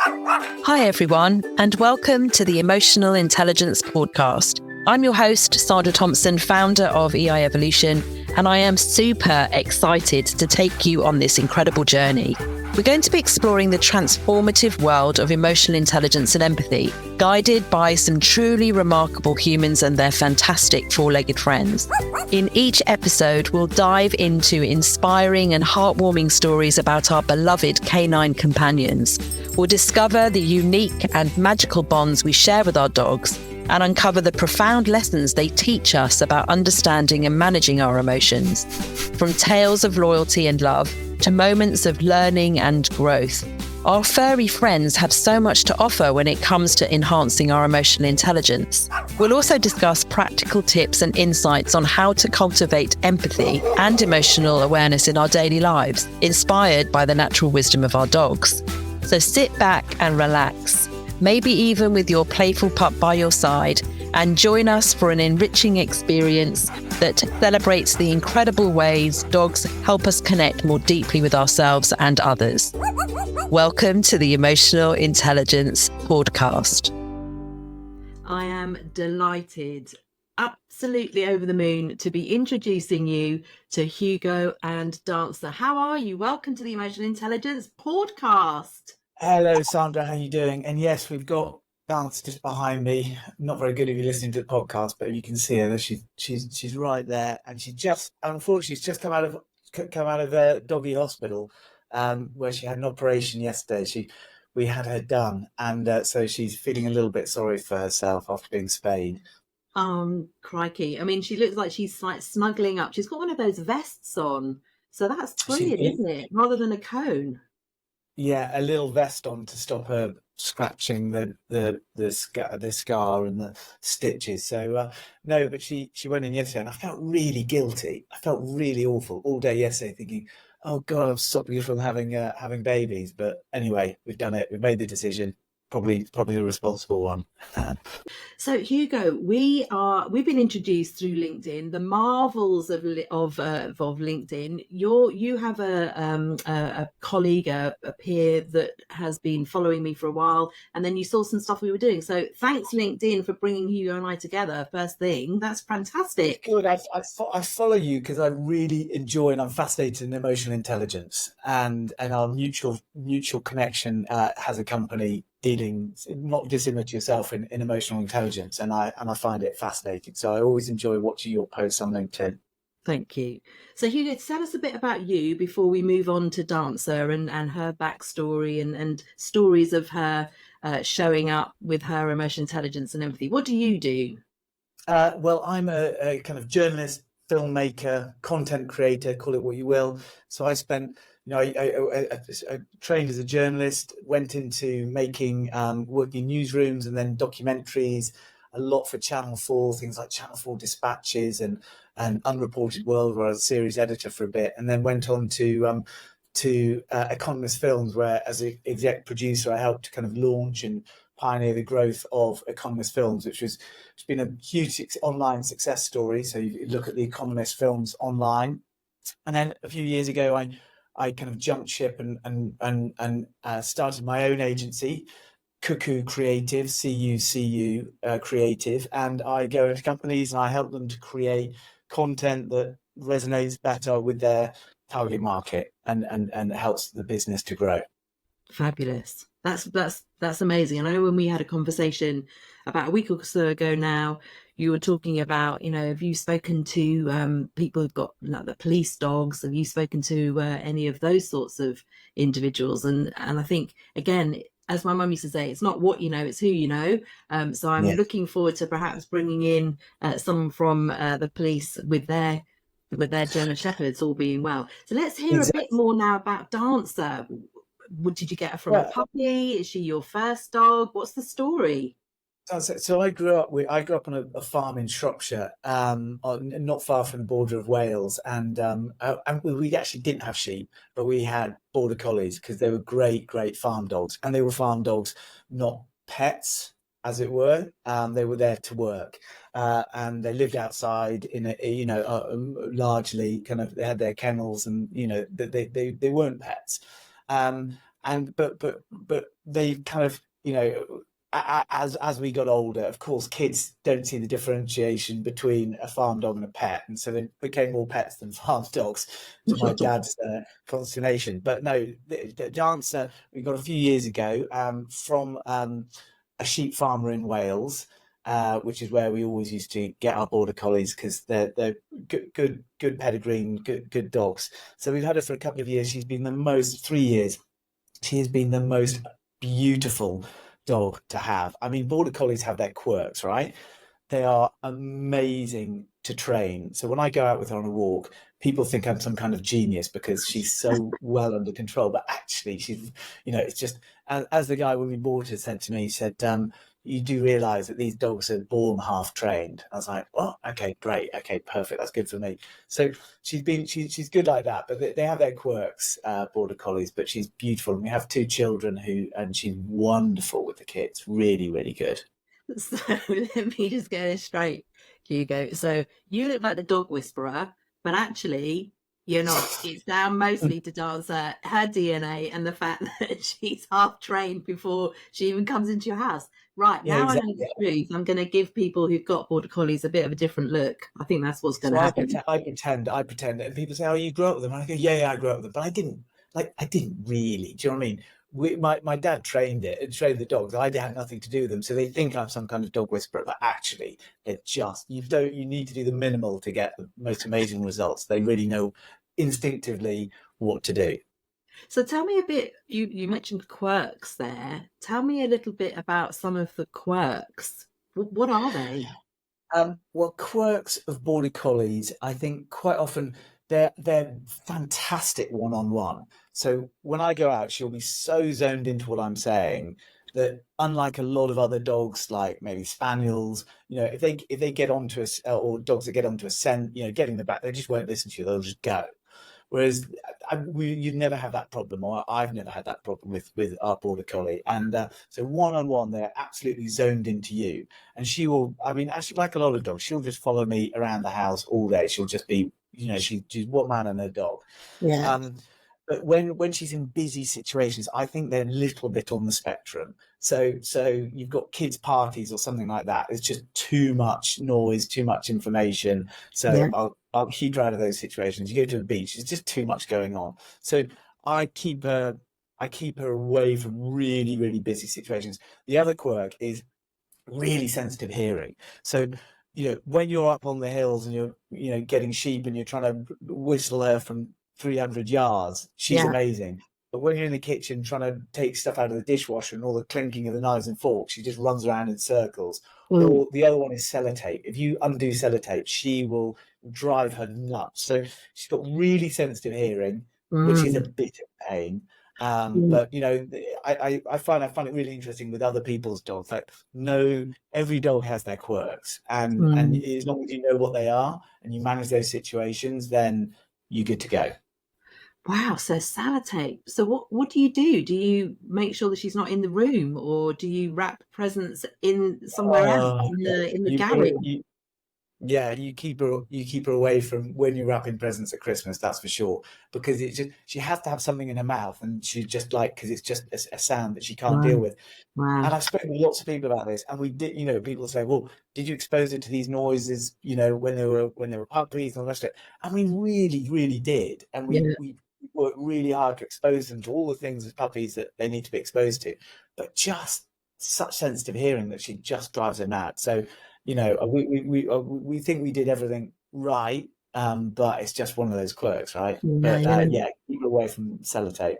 Hi everyone, and welcome to the Emotional Intelligence Pawdcast. I'm your host, Sandra Thompson, founder of EI Evolution, and I am super excited to take you on this incredible journey. We're going to be exploring the transformative world of emotional intelligence and empathy, guided by some truly remarkable humans and their fantastic four-legged friends. In each episode, we'll dive into inspiring and heartwarming stories about our beloved canine companions. We'll discover the unique and magical bonds we share with our dogs and uncover the profound lessons they teach us about understanding and managing our emotions. From tales of loyalty and love to moments of learning and growth, our furry friends have so much to offer when it comes to enhancing our emotional intelligence. We'll also discuss practical tips and insights on how to cultivate empathy and emotional awareness in our daily lives, inspired by the natural wisdom of our dogs. So sit back and relax, maybe even with your playful pup by your side, and join us for an enriching experience that celebrates the incredible ways dogs help us connect more deeply with ourselves and others. Welcome to the Emotional Intelligence Pawdcast. I am delighted, absolutely over the moon, to be introducing you to Hugo and Dancer. How are you? Welcome to the Emotional Intelligence Pawdcast. Hello, Sandra. How are you doing? And yes, we've got Dancer just behind me. Not very good if you're listening to the podcast, but you can see her. She's right there, and unfortunately, she's just come out of doggy hospital, where she had an operation yesterday. We had her done, and so she's feeling a little bit sorry for herself after being spayed. Crikey! I mean, she looks like she's like snuggling up. She's got one of those vests on, so that's brilliant, isn't it? Rather than a cone. Yeah, a little vest on to stop her scratching the scar and the stitches. So no, but she went in yesterday, and I felt really guilty. I felt really awful all day yesterday, thinking, "Oh God, I'm stopping you from having babies." But anyway, we've done it. We've made the decision. Probably the responsible one. So Hugo, we've been introduced through LinkedIn, the marvels of LinkedIn. You have a colleague, a peer that has been following me for a while, and then you saw some stuff we were doing. So thanks LinkedIn for bringing Hugo and I together. First thing, that's fantastic. Good. I follow you because I really enjoy and I'm fascinated in emotional intelligence, and our mutual connection has a company dealing not dissimilar to yourself in emotional intelligence, and I find it fascinating. So I always enjoy watching your posts on LinkedIn. Thank you. So Hugo, tell us a bit about you before we move on to Dancer and her backstory and stories of her showing up with her emotional intelligence and empathy. What do you do? Well, I'm a kind of journalist, filmmaker, content creator, call it what you will. So I spent, I trained as a journalist, went into making, working in newsrooms and then documentaries, a lot for Channel 4, things like Channel 4 Dispatches and Unreported World, where I was a series editor for a bit, and then went on to Economist Films, where as an exec producer, I helped to kind of launch and pioneer the growth of Economist Films, it's been a huge online success story. So you look at the Economist Films online, and then a few years ago, I kind of jumped ship and started my own agency, Cuckoo Creative, CUCU Creative, and I go into companies and I help them to create content that resonates better with their target market and helps the business to grow. Fabulous. That's amazing. And I know when we had a conversation about a week or so ago now, you were talking about, have you spoken to people who've got like the police dogs? Have you spoken to any of those sorts of individuals? And I think, again, as my mum used to say, it's not what you know, it's who you know. So I'm looking forward to perhaps bringing in someone from the police with their German Shepherds, all being well. So let's hear a bit more now about Dancer. Did you get her from a puppy? Is she your first dog? What's the story? So I grew up on a farm in Shropshire, not far from the border of Wales, and we actually didn't have sheep, but we had border collies because they were great farm dogs, and they were farm dogs, not pets, as it were. They were there to work, and they lived outside in largely kind of, they had their kennels, and they weren't pets. And and but they kind of, as we got older, of course, kids don't see the differentiation between a farm dog and a pet, and so they became more pets than farm dogs, to my dad's consternation. But no, the Dancer we got a few years ago, from a sheep farmer in Wales, which is where we always used to get our border collies, because they're good pedigree and good dogs. So we've had her for a couple of years. She's been the most 3 years. She has been the most beautiful dog to have. I mean, border collies have their quirks, right? They are amazing to train. So when I go out with her on a walk, people think I'm some kind of genius because she's so well under control. But actually, she's, it's just, as the guy when we bought her said to me, he said, you do realize that these dogs are born half trained. I was like, well, okay, great. Okay, perfect. That's good for me. So she's good like that, but they have their quirks, border collies, but she's beautiful. And we have 2 children and she's wonderful with the kids. Really, really good. So let me just get this straight, Hugo. So you look like the dog whisperer, but actually you're not. It's down mostly to Dancer, her DNA, and the fact that she's half trained before she even comes into your house. Right, Yeah, now exactly. I know the truth. I'm going to give people who've got border collies a bit of a different look. I think that's what's going to happen. I pretend, and people say, "Oh, you grew up with them." And I go, "Yeah, I grew up with them," but I didn't. I didn't really. Do you know what I mean? My dad trained the dogs. I had nothing to do with them, so they think I'm some kind of dog whisperer. But actually, they're just you need to do the minimal to get the most amazing results. They really know instinctively what to do. So tell me a bit, you mentioned quirks there. Tell me a little bit about some of the quirks. What are they? Well, quirks of border collies, I think quite often they're fantastic one-on-one. So when I go out, she'll be so zoned into what I'm saying that, unlike a lot of other dogs, like maybe spaniels, if they get onto us, or dogs that get onto a scent, getting the back, they just won't listen to you. They'll just go. Whereas you'd never have that problem, or I've never had that problem with our border collie. And so one-on-one, they're absolutely zoned into you. And she will, I mean, actually, like a lot of dogs, she'll just follow me around the house all day. She'll just be, she's one man and her dog. Yeah. But when she's in busy situations, I think they're a little bit on the spectrum. So you've got kids' parties or something like that. It's just too much noise, too much information. So Yeah. I'll keep her out of those situations. You go to the beach, it's just too much going on. So I keep her away from really, really busy situations. The other quirk is really sensitive hearing. So, when you're up on the hills and you're getting sheep and you're trying to whistle her from 300 yards, she's amazing. But when you're in the kitchen trying to take stuff out of the dishwasher and all the clinking of the knives and forks, she just runs around in circles. Or the other one is sellotape. If you undo sellotape, she will drive her nuts. So she's got really sensitive hearing, which is a bit of pain. But I find it really interesting with other people's dogs. Like, no, every dog has their quirks, and as long as you know what they are and you manage those situations, then you're good to go. Wow, so sellotape. So what do you do? Do you make sure that she's not in the room, or do you wrap presents in somewhere else in the garage? You keep her away from when you're wrapping presents at Christmas, that's for sure, because she has to have something in her mouth, and she just because it's just a sound that she can't deal with. Wow. And I've spoken with lots of people about this, and we did, people say, well, did you expose her to these noises, when they were puppies and all the rest of it? And we really, really did. And we worked really hard to expose them to all the things as puppies that they need to be exposed to, but just such sensitive hearing that she just drives her mad. So, we think we did everything right, but it's just one of those quirks, right? Keep away from sellotape.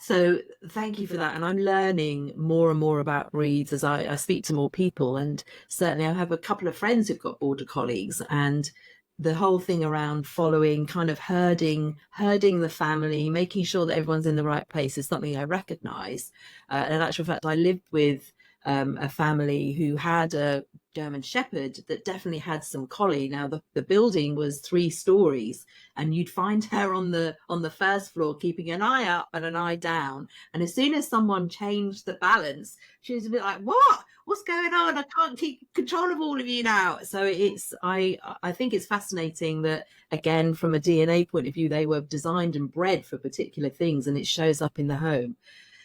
So thank you for that. And I'm learning more and more about breeds as I speak to more people. And certainly I have a couple of friends who've got border collies, and the whole thing around following, kind of herding the family, making sure that everyone's in the right place is something I recognise. And in actual fact, I lived with a family who had a German Shepherd that definitely had some collie. Now the building was 3 stories, and you'd find her on the first floor keeping an eye up and an eye down. And as soon as someone changed the balance, she was a bit like, what's going on? I can't keep control of all of you now. So I think it's fascinating that, again, from a DNA point of view, they were designed and bred for particular things, and it shows up in the home.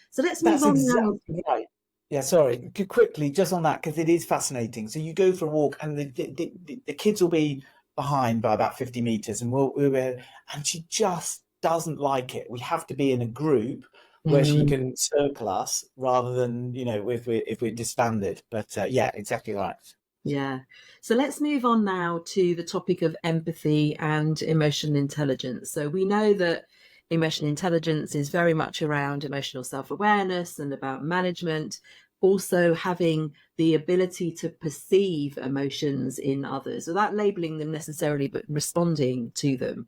So let's move on now. Right. Yeah, sorry. Quickly, just on that, because it is fascinating. So you go for a walk, and the kids will be behind by about 50 meters, and and she just doesn't like it. We have to be in a group where she can circle us rather than, if we're disbanded. But yeah, exactly right. Yeah. So let's move on now to the topic of empathy and emotional intelligence. So we know that emotional intelligence is very much around emotional self-awareness and about management, also having the ability to perceive emotions in others without labeling them necessarily, but responding to them.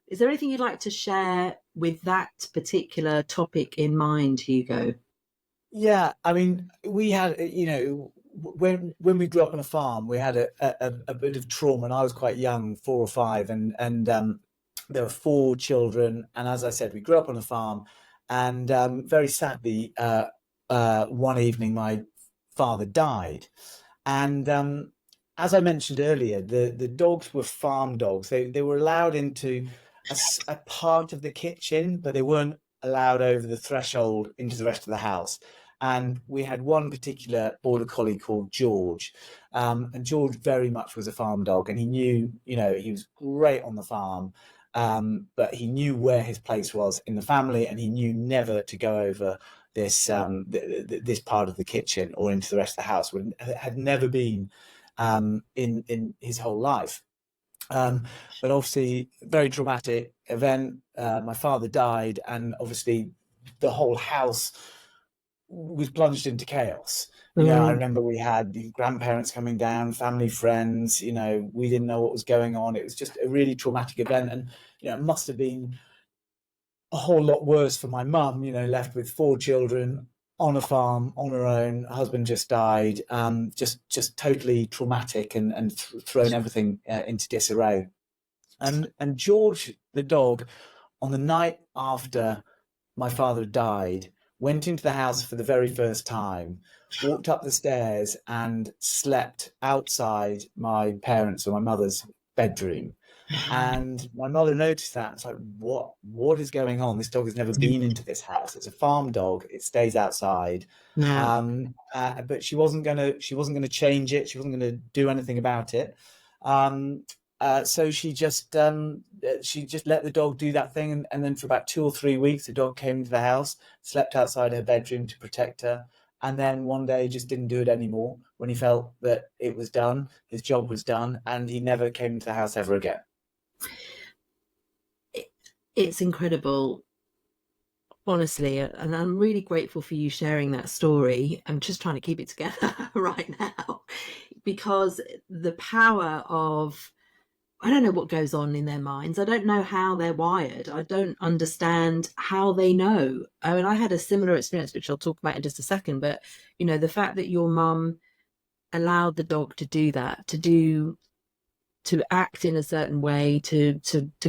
Is there anything you'd like to share with that particular topic in mind, Hugo? Yeah, I mean, we had, when we grew up on a farm, we had a bit of trauma, and I was quite young, 4 or 5, and there were 4 children, and as I said, we grew up on a farm, and very sadly, one evening my father died, and as I mentioned earlier, the dogs were farm dogs. They were allowed into a part of the kitchen, but they weren't allowed over the threshold into the rest of the house. And we had one particular border collie called George, and George very much was a farm dog, and he knew, he was great on the farm, but he knew where his place was in the family, and he knew never to go over this this part of the kitchen or into the rest of the house. Had never been in his whole life. But obviously, very dramatic event. My father died, and obviously, the whole house was plunged into chaos. I remember we had the grandparents coming down, family, friends. We didn't know what was going on. It was just a really traumatic event, and it must have been a whole lot worse for my mum. Left with 4 children on a farm on her own. Her husband just died. Just totally traumatic, and thrown everything into disarray. And George, the dog, on the night after my father died, went into the house for the very first time, walked up the stairs, and slept outside my parents' or my mother's bedroom. And my mother noticed that. It's like, what is going on? This dog has never been into this house. It's a farm dog. It stays outside. But she wasn't gonna change it. She wasn't gonna do anything about it. So she just let the dog do that thing, and then for about 2 or 3 weeks, the dog came into the house, slept outside her bedroom to protect her, and then one day just didn't do it anymore when he felt that it was done, his job was done, and he never came into the house ever again. It's incredible, honestly, and I'm really grateful for you sharing that story. I'm just trying to keep it together right now, because the power of, I don't know what goes on in their minds. I don't know how they're wired. I don't understand how they know. I mean, I had a similar experience, which I'll talk about in just a second, but the fact that your mum allowed the dog to do that, to act in a certain way, to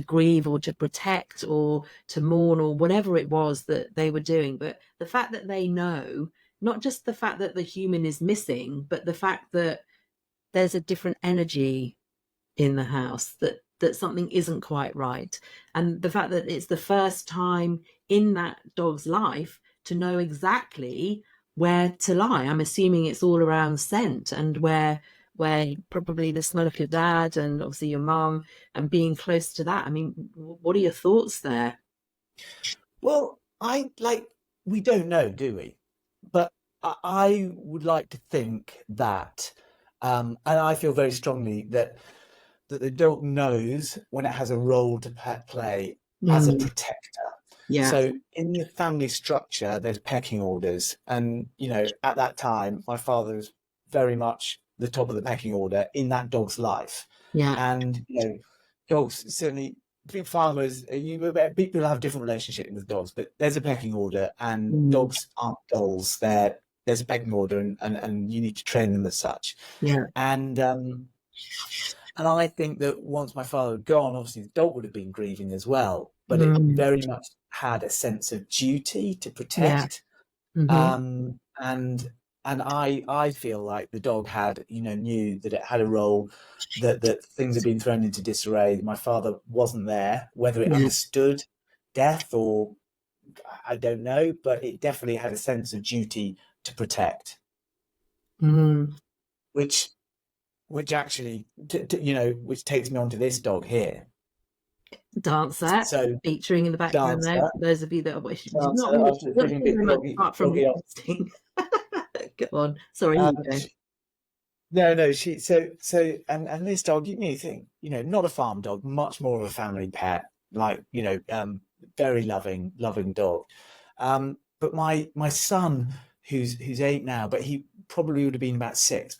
grieve or to protect or to mourn or whatever it was that they were doing. But the fact that they know, not just the fact that the human is missing, but the fact that there's a different energy in the house, that something isn't quite right. And the fact that it's the first time in that dog's life to know exactly where to lie. I'm assuming it's all around scent, and where probably the smell of your dad and obviously your mum, and being close to that. I mean, what are your thoughts there? Well, we don't know, do we? But I would like to think that, and I feel very strongly that the dog knows when it has a role to play as a protector. Yeah. So in the family structure, there's pecking orders, and at that time, my father was very much the top of the pecking order in that dog's life. Yeah. And dogs, certainly between farmers, people have different relationships with dogs, but there's a pecking order, and dogs aren't dolls. They're there's a pecking order, and you need to train them as such. Yeah. And I think that once my father had gone, obviously the dog would have been grieving as well, but it very much had a sense of duty to protect. And I feel like the dog had, knew that it had a role, that things had been thrown into disarray. My father wasn't there, whether it understood death or I don't know, but it definitely had a sense of duty to protect, which actually, which takes me on to this dog here. Dancer, So featuring in the background Dancer, there. For those of you that are watching, Dancer, apart from doggy, interesting. Go on. Sorry. No, and this dog, you think, not a farm dog, much more of a family pet, like, very loving dog. But my son, who's 8 now, but he probably would have been about 6,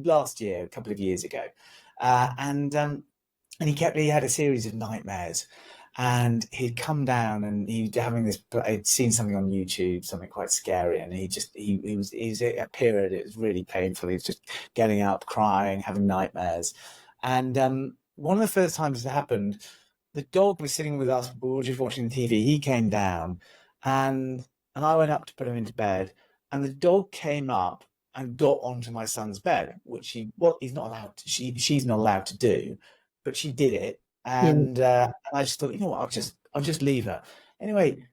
last year, a couple of years ago. And he had a series of nightmares, and he'd come down and he'd having this, I'd seen something on YouTube, something quite scary, and he was at a period, it was really painful. He was just getting up, crying, having nightmares. And one of the first times it happened, the dog was sitting with us, we were just watching the TV. He came down, and I went up to put him into bed, and the dog came up and got onto my son's bed, which he's not allowed to, she's not allowed to do, but she did it. And I just thought, you know what, I'll just leave her. Anyway,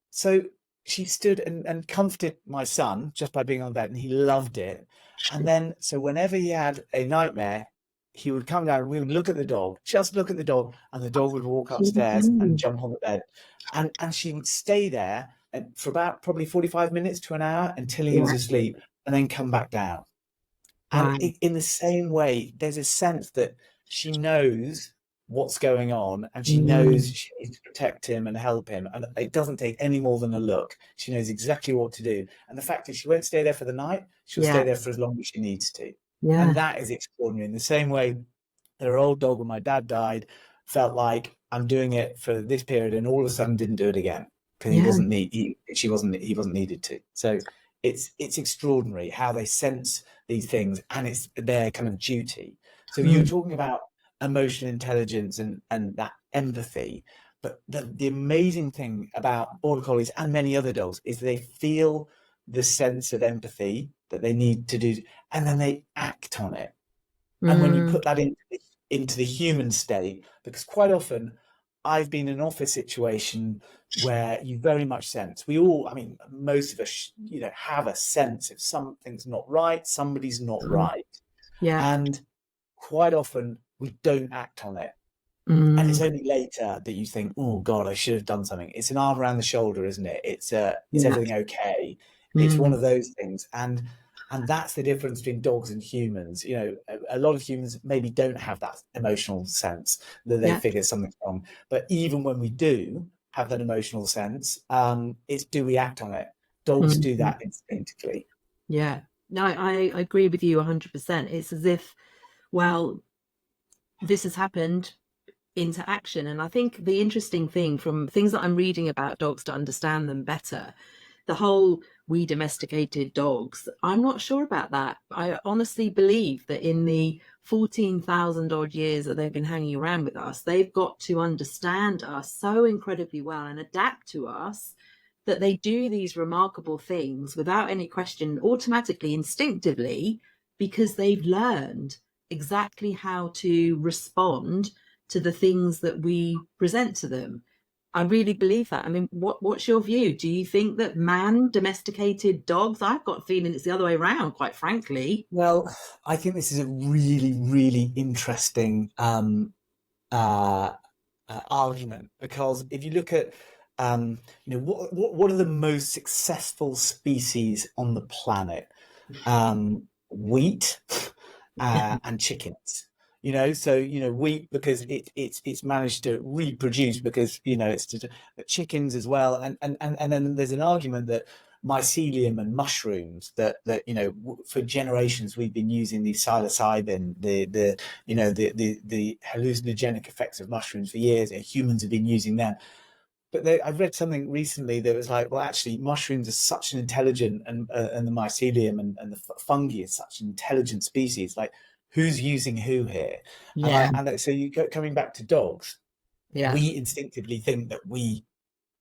so she stood and comforted my son just by being on bed, and he loved it. And then, so whenever he had a nightmare, he would come down and we would look at the dog, just look at the dog, and the dog would walk upstairs and jump on the bed. And she would stay there for about probably 45 minutes to an hour until he was asleep, and then come back down. And in the same way, there's a sense that she knows what's going on, and she knows she needs to protect him and help him, and it doesn't take any more than a look. She knows exactly what to do, and the fact is she won't stay there for the night, she'll stay there for as long as she needs to. And that is extraordinary. In the same way that her old dog, when my dad died, felt like, I'm doing it for this period, and all of a sudden didn't do it again because he wasn't needed to. So it's extraordinary how they sense these things, and it's their kind of duty. So you're talking about emotional intelligence and that empathy, but the amazing thing about border collies and many other dogs is they feel the sense of empathy that they need to do, and then they act on it. And when you put that into the human state, because quite often I've been in an office situation where you very much sense, most of us, have a sense if something's not right, somebody's not right. And quite often we don't act on it. And it's only later that you think, oh God, I should have done something. It's an arm around the shoulder, isn't it? It's everything okay? It's one of those things. And that's the difference between dogs and humans. A lot of humans maybe don't have that emotional sense that they figure something's wrong. But even when we do have that emotional sense, it's, do we act on it? Dogs do that instinctively. Yeah. No, I agree with you 100%. It's as if, well, this has happened, into action. And I think the interesting thing from things that I'm reading about dogs to understand them better, the whole we domesticated dogs, I'm not sure about that. I honestly believe that in the 14,000 odd years that they've been hanging around with us, they've got to understand us so incredibly well and adapt to us that they do these remarkable things without any question, automatically, instinctively, because they've learned exactly how to respond to the things that we present to them. I really believe that. I mean, what's your view? Do you think that man domesticated dogs? I've got a feeling it's the other way around, quite frankly. Well, I think this is a really, really interesting argument, because if you look at what are the most successful species on the planet? Wheat and chickens. Wheat because it's managed to reproduce, because chickens as well, and then there's an argument that mycelium and mushrooms, that for generations we've been using the psilocybin, the hallucinogenic effects of mushrooms for years, and humans have been using them. I read something recently that was like, well, actually, mushrooms are such an intelligent, and the mycelium and the fungi is such an intelligent species. Like, who's using who here? Yeah. So you go coming back to dogs. Yeah. We instinctively think that we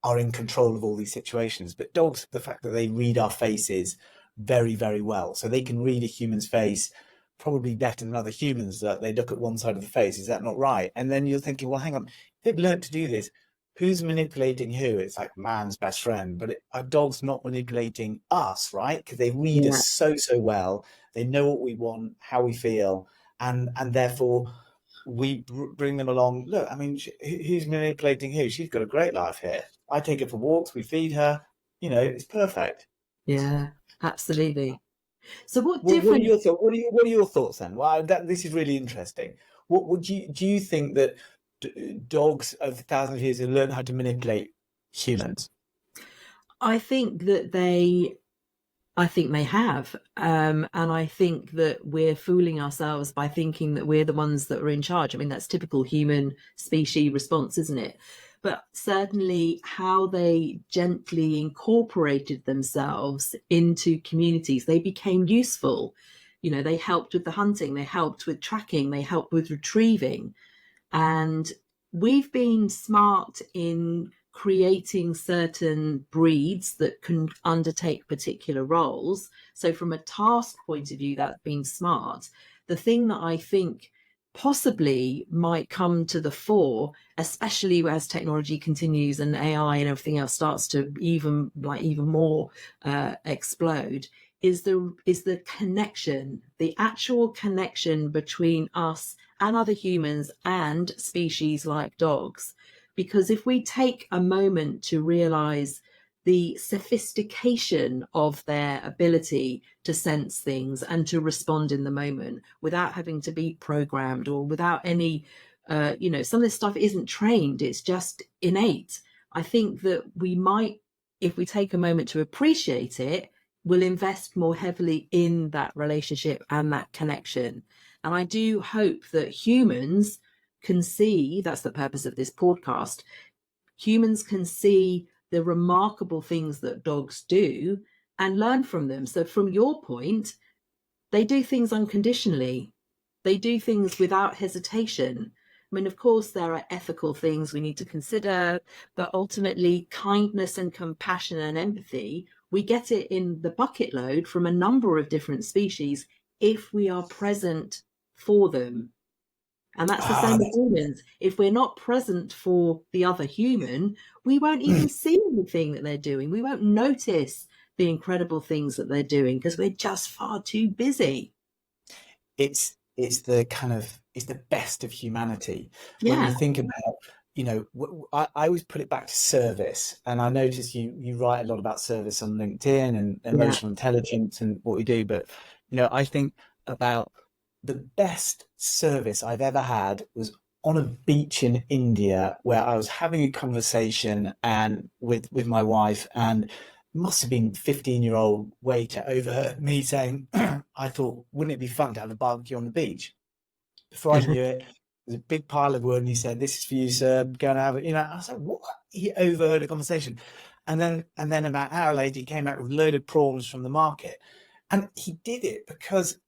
are in control of all these situations, but dogs, the fact that they read our faces very, very well, so they can read a human's face probably better than other humans, that they look at one side of the face. Is that not right? And then you're thinking, well, hang on, if they've learned to do this, who's manipulating who? It's like man's best friend, but our dog's not manipulating us, right? Because they read Yeah. us so, so well. They know what we want, how we feel, and therefore we bring them along. Look, I mean, who's manipulating who? She's got a great life here. I take her for walks, we feed her, it's perfect. Yeah, absolutely. So what What are different? your thoughts? What are your thoughts then? Well, this is really interesting. What would do you think that dogs over thousands of years have learned how to manipulate humans? I think that I think they have. And I think that we're fooling ourselves by thinking that we're the ones that are in charge. I mean, that's typical human species response, isn't it? But certainly how they gently incorporated themselves into communities, they became useful. They helped with the hunting, they helped with tracking, they helped with retrieving. And we've been smart in creating certain breeds that can undertake particular roles. So, from a task point of view, that's been smart. The thing that I think possibly might come to the fore, especially as technology continues and AI and everything else starts to even more explode, is the connection, the actual connection between us and other humans and species like dogs. Because if we take a moment to realize the sophistication of their ability to sense things and to respond in the moment without having to be programmed or without any, some of this stuff isn't trained, it's just innate. I think that we might, if we take a moment to appreciate it, will invest more heavily in that relationship and that connection. And I do hope that humans can see, that's the purpose of this podcast, humans can see the remarkable things that dogs do and learn from them. So from your point, they do things unconditionally. They do things without hesitation. I mean, of course, there are ethical things we need to consider, but ultimately, kindness and compassion and empathy, we get it in the bucket load from a number of different species if we are present for them. And that's the same with humans. If we're not present for the other human, we won't even see anything that they're doing. We won't notice the incredible things that they're doing because we're just far too busy. It's the best of humanity. When Yeah. you think about, I always put it back to service, and I notice you write a lot about service on LinkedIn and emotional intelligence and what we do. But I think about the best service I've ever had was on a beach in India where I was having a conversation and with my wife, and must have been 15-year-old waiter overheard me saying, I thought, wouldn't it be fun to have a barbecue on the beach? Before I knew it, there's a big pile of wood, and he said, "This is for you, sir. Go and have it." I was like, "What?" He overheard a conversation, and then about an hour later, he came out with loaded prawns from the market, and he did it because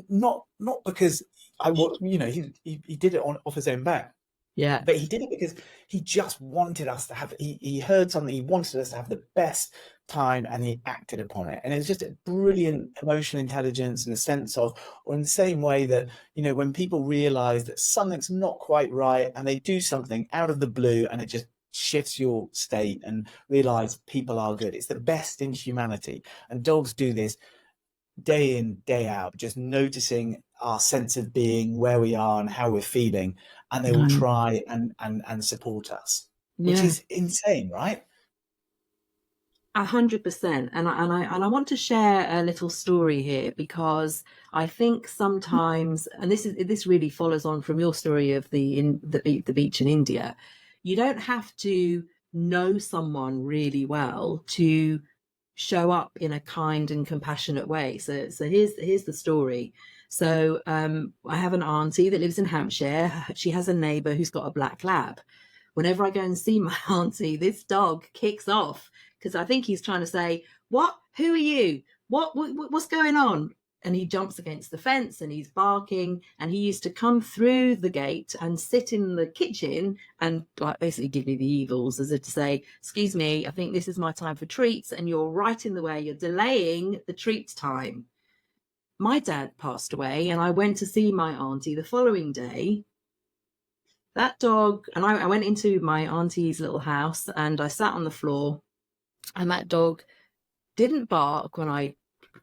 not because he did it off his own back. Yeah. But he did it because he just wanted us to have, he heard something, he wanted us to have the best time, and he acted upon it. And it's just a brilliant emotional intelligence in the sense of, or in the same way that, when people realize that something's not quite right and they do something out of the blue and it just shifts your state and realize people are good. It's the best in humanity. And dogs do this day in, day out, just noticing our sense of being, where we are and how we're feeling, and they will try and support us, which is insane, right? 100%. And I want to share a little story here because I think sometimes, and this really follows on from your story of the beach in India, you don't have to know someone really well to show up in a kind and compassionate way. So here's the story. So I have an auntie that lives in Hampshire. She has a neighbour who's got a black lab. whenever I go and see my auntie, this dog kicks off because I think he's trying to say, what? Who are you? What's going on? And he jumps against the fence and he's barking, and he used to come through the gate and sit in the kitchen and like basically give me the evils, as if to say, excuse me, I think this is my time for treats and you're right in the way, you're delaying the treats time. My dad passed away and I went to see my auntie the following day. That dog, and I went into my auntie's little house and I sat on the floor, and that dog didn't bark when I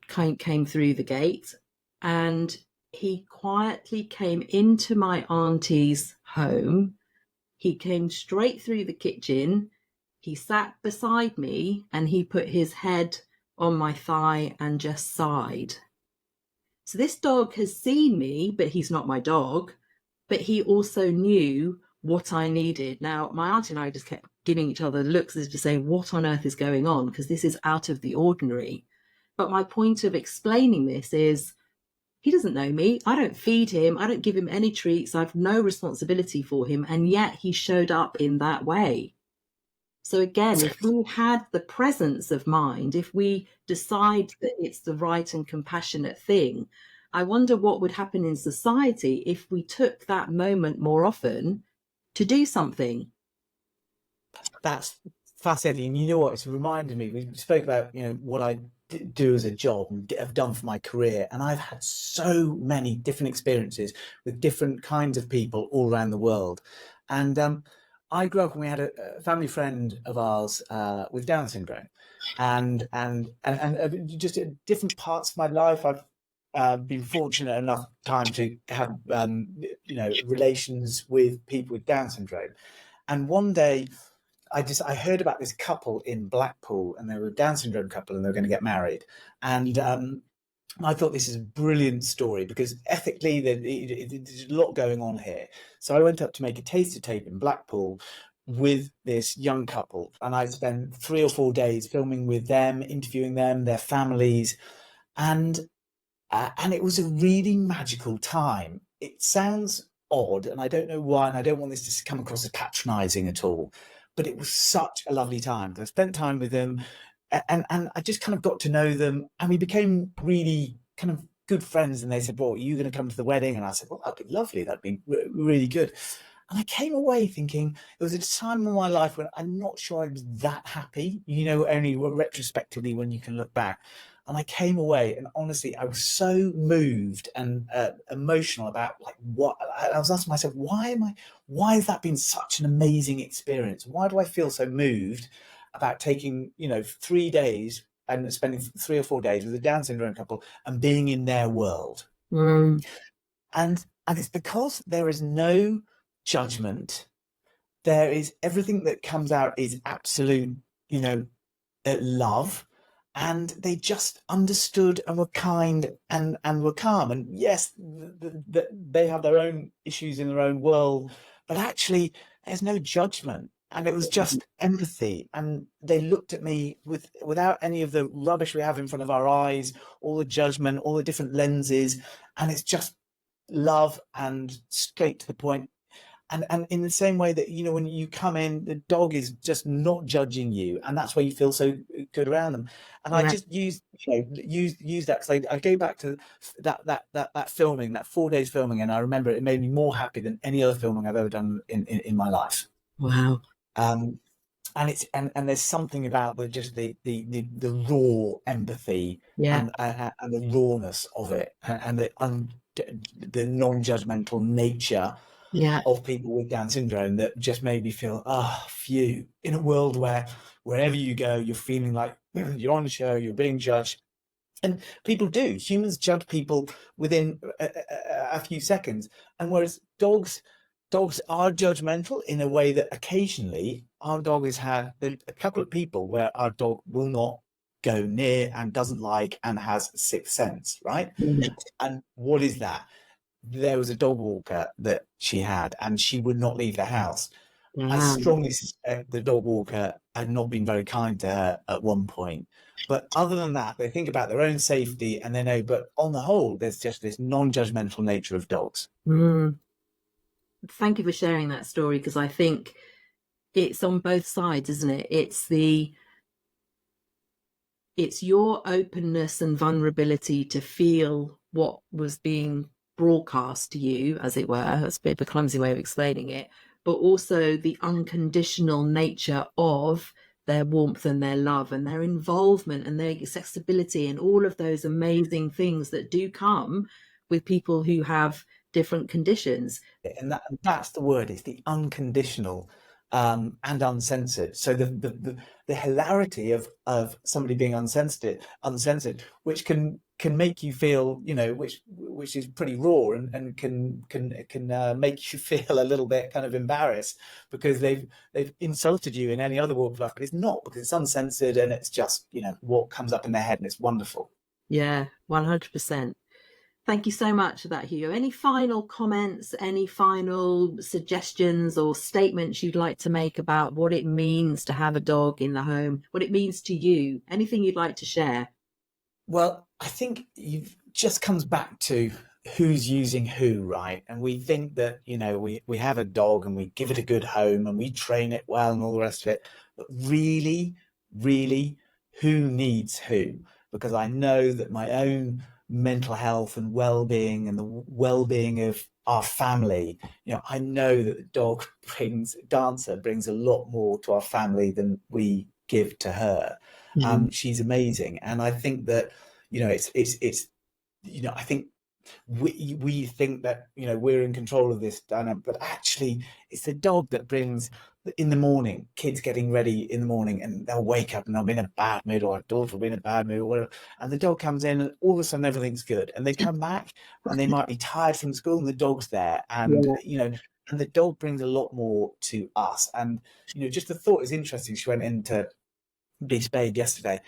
came through the gate, and he quietly came into my auntie's home. He came straight through the kitchen. He sat beside me and he put his head on my thigh and just sighed. So this dog has seen me, but he's not my dog, but he also knew what I needed. Now, my auntie and I just kept giving each other looks as if to say, what on earth is going on? Because this is out of the ordinary. But my point of explaining this is, he doesn't know me. I don't feed him. I don't give him any treats. I have no responsibility for him. And yet he showed up in that way. So again, if we had the presence of mind, if we decide that it's the right and compassionate thing, I wonder what would happen in society if we took that moment more often to do something. That's fascinating. And you know what? It's reminded me, we spoke about, what I do as a job and have done for my career. And I've had so many different experiences with different kinds of people all around the world. And I grew up and we had a family friend of ours with Down syndrome. And just at different parts of my life, I've been fortunate enough time to have, relations with people with Down syndrome. And one day I heard about this couple in Blackpool, and they were a Down syndrome couple and they were going to get married. And I thought this is a brilliant story because ethically there's a lot going on here. So I went up to make a taster tape in Blackpool with this young couple, and I spent 3 or 4 days filming with them, interviewing them, their families, and it was a really magical time. It sounds odd, and I don't know why, and I don't want this to come across as patronizing at all, but it was such a lovely time. I spent time with them, and I just kind of got to know them, and we became really kind of good friends. And they said, well, are you going to come to the wedding? And I said, well, that'd be lovely. That'd be really good. And I came away thinking it was a time in my life when I'm not sure I was that happy, only retrospectively when you can look back. And I came away, and honestly, I was so moved and emotional about what I was asking myself, why has that been such an amazing experience? Why do I feel so moved about taking, 3 days and spending 3 or 4 days with a Down syndrome couple and being in their world? And it's because there is no judgment. There is everything that comes out is absolute, love. And they just understood and were kind and were calm. And yes, they have their own issues in their own world, but actually there's no judgment. And it was just empathy. And they looked at me without any of the rubbish we have in front of our eyes, all the judgment, all the different lenses. And it's just love and straight to the point. And in the same way that, when you come in, the dog is just not judging you. And that's why you feel so good around them. And I just use that because I go back to that filming, that 4 days filming. And I remember it made me more happy than any other filming I've ever done in my life. Wow. And it's and there's something about the raw empathy and the rawness of it and the non-judgmental nature of people with Down syndrome that just made me feel, phew, in a world where wherever you go, you're feeling like you're on a show, you're being judged. And people do. Humans judge people within a few seconds. And whereas dogs are judgmental in a way that occasionally our dog has had a couple of people where our dog will not go near and doesn't like and has sixth sense, right? And what is that? There was a dog walker that she had, and she would not leave the house. I strongly suspect the dog walker had not been very kind to her at one point. But other than that, they think about their own safety and they know, but on the whole, there's just this non-judgmental nature of dogs. Thank you for sharing that story, because I think it's on both sides, isn't it? It's your openness and vulnerability to feel what was being broadcast to you, as it were. That's a bit of a clumsy way of explaining it, but also the unconditional nature of their warmth and their love and their involvement and their accessibility and all of those amazing things that do come with people who have different conditions. And that's the word. It's the unconditional and uncensored. So the hilarity of somebody being uncensored, which can make you feel, which is pretty raw and can make you feel a little bit kind of embarrassed because they've insulted you in any other walk of life, but it's not, because it's uncensored and it's just, what comes up in their head, and it's wonderful. Yeah, 100%. Thank you so much for that, Hugo. Any final comments, any final suggestions or statements you'd like to make about what it means to have a dog in the home, what it means to you? Anything you'd like to share? Well, I think it just comes back to who's using who, right? And we think that, we have a dog and we give it a good home and we train it well and all the rest of it. But really, really, who needs who? Because I know that my own mental health and well-being and the well-being of our family, I know that the dog Dancer brings a lot more to our family than we give to her. She's amazing, and I think that it's I think we think that we're in control of this dynamic, but actually it's the dog that brings, in the morning, kids getting ready in the morning and they'll wake up and they'll be in a bad mood, or a daughter will be in a bad mood or whatever, and the dog comes in and all of a sudden everything's good, and they come back and they might be tired from school and the dog's there, and and the dog brings a lot more to us. And just the thought is interesting. She went into be spayed yesterday.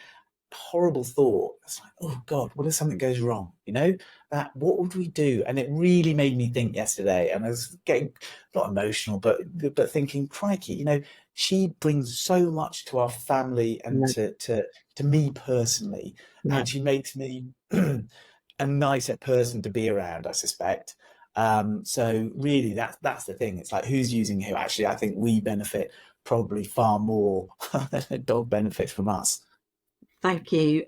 Horrible thought. It's like, oh God, what if something goes wrong? That what would we do? And it really made me think yesterday. And I was getting not emotional, but thinking, crikey, she brings so much to our family and to me personally. And she makes me a nicer person to be around, I suspect. So really that's the thing. It's like, who's using who? Actually, I think we benefit probably far more than a dog benefits from us. Thank you.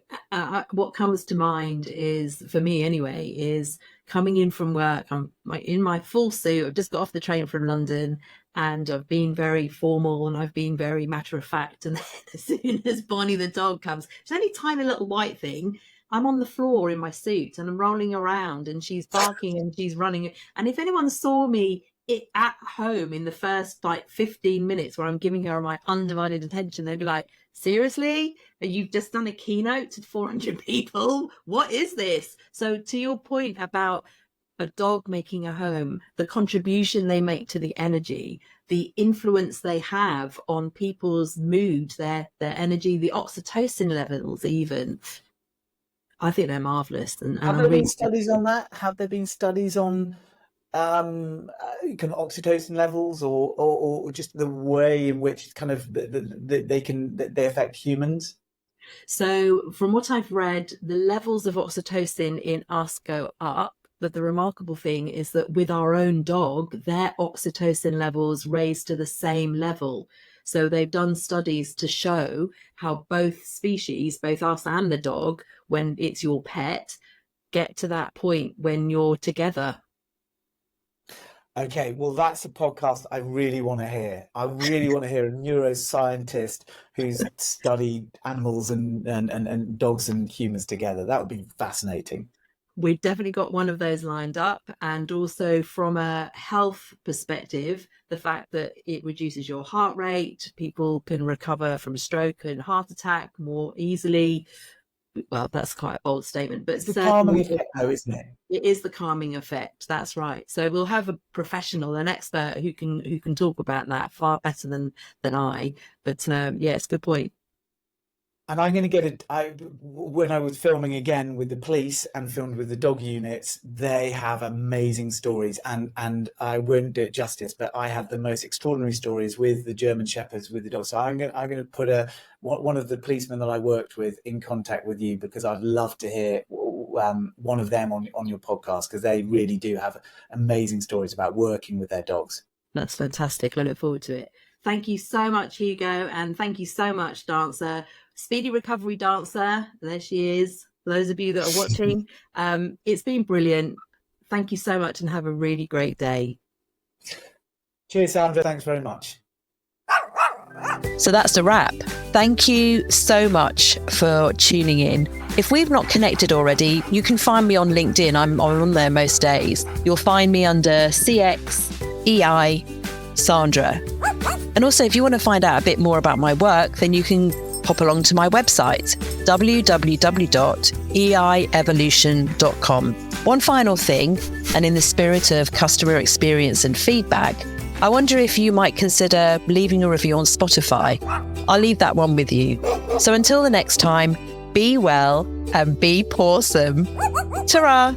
What comes to mind is, for me anyway, is coming in from work. I'm in my full suit. I've just got off the train from London and I've been very formal and I've been very matter of fact. And then as soon as Bonnie the dog comes, she's only a tiny little white thing, I'm on the floor in my suit and I'm rolling around and she's barking and she's running. And if anyone saw me at home in the first 15 minutes where I'm giving her my undivided attention, they'd be like, seriously? You've just done a keynote to 400 people? What is this? So to your point about a dog making a home, the contribution they make to the energy, the influence they have on people's mood, their energy, the oxytocin levels even, I think they're marvellous. And have there been studies on that? Have there been studies on kind of oxytocin levels or just the way in which kind of they affect humans? So from what I've read, the levels of oxytocin in us go up, but the remarkable thing is that with our own dog, their oxytocin levels raise to the same level. So they've done studies to show how both species, both us and the dog, when it's your pet, get to that point when you're together. Okay, well, that's a podcast I really want to hear. I really want to hear a neuroscientist who's studied animals and dogs and humans together. That would be fascinating. We've definitely got one of those lined up. And also from a health perspective, the fact that it reduces your heart rate, people can recover from stroke and heart attack more easily. Well, that's quite a bold statement, but it's the calming effect, though, isn't it? It is the calming effect. That's right. So we'll have a professional, an expert who can talk about that far better than I. But yeah, it's a good point. And I'm going to get it. When I was filming again with the police and filmed with the dog units, they have amazing stories, and I won't do it justice, but I have the most extraordinary stories with the German Shepherds, with the dogs. So I'm going to put one of the policemen that I worked with in contact with you, because I'd love to hear one of them on your podcast, because they really do have amazing stories about working with their dogs. That's fantastic. I look forward to it. Thank you so much, Hugo, and thank you so much, Dancer. Speedy recovery, Dancer. There she is. For those of you that are watching, it's been brilliant. Thank you so much and have a really great day. Cheers, Sandra. Thanks very much. So that's a wrap. Thank you so much for tuning in. If we've not connected already, you can find me on LinkedIn. I'm on there most days. You'll find me under CXEI Sandra. And also, if you want to find out a bit more about my work, then you can pop along to my website, www.eievolution.com. One final thing, and in the spirit of customer experience and feedback, I wonder if you might consider leaving a review on Spotify. I'll leave that one with you. So until the next time, be well and be pawsome. Ta-ra!